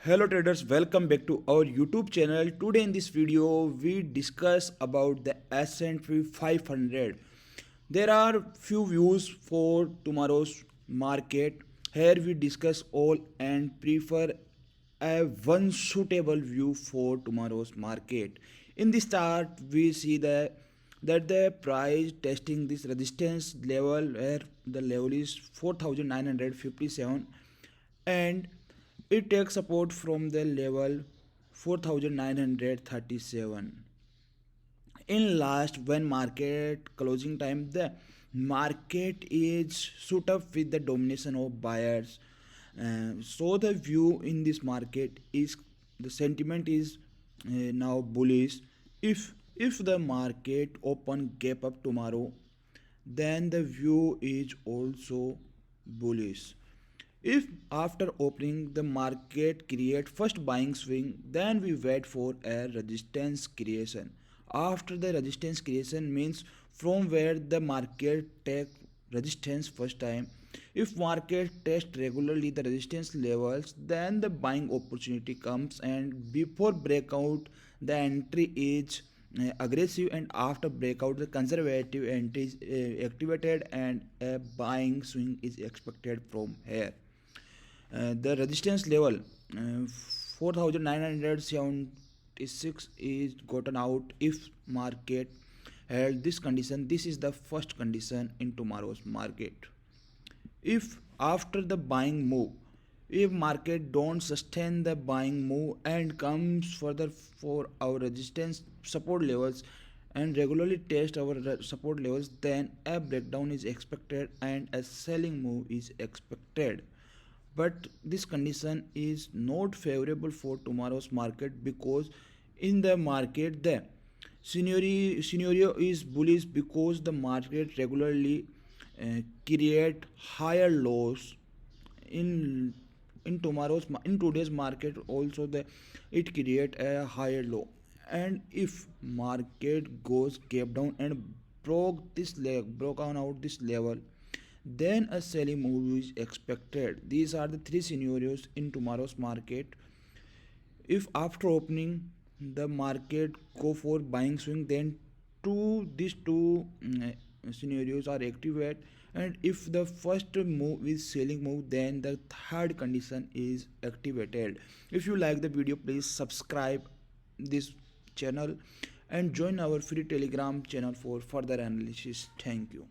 Hello traders, welcome back to our YouTube channel. Today in this video we discuss about the S&P 500. There are few views for tomorrow's market. Here we discuss all and prefer a one suitable view for tomorrow's market. In this chart we see that the price testing this resistance level where the level is 4957 and it takes support from the level 4937. In last when market closing time, the market is suit up with the domination of buyers. So the view in this market is the sentiment is now bullish. If the market open gap up tomorrow, then the view is also bullish. If after opening the market create first buying swing, then we wait for a resistance creation. After the resistance creation means from where the market take resistance first time. If market test regularly the resistance levels, then the buying opportunity comes, and before breakout the entry is aggressive, and after breakout the conservative entry is activated and a buying swing is expected from here. The resistance level 4976 is gotten out. If market held this condition, this is the first condition in tomorrow's market. If after the buying move, if market don't sustain the buying move and comes further for our resistance support levels and regularly test our support levels, then a breakdown is expected and a selling move is expected. But this condition is not favorable for tomorrow's market, because in the market the scenario is bullish because the market regularly create higher lows in in today's market. Also the it create a higher low, and if market goes gap down and broke on out this level, then a selling move is expected. These are the three scenarios in tomorrow's market. If after opening the market go for buying swing, then these two scenarios are activate, and if the first move is selling move, then the third condition is activated. If you like the video, please subscribe this channel and join our free telegram channel for further analysis. Thank you.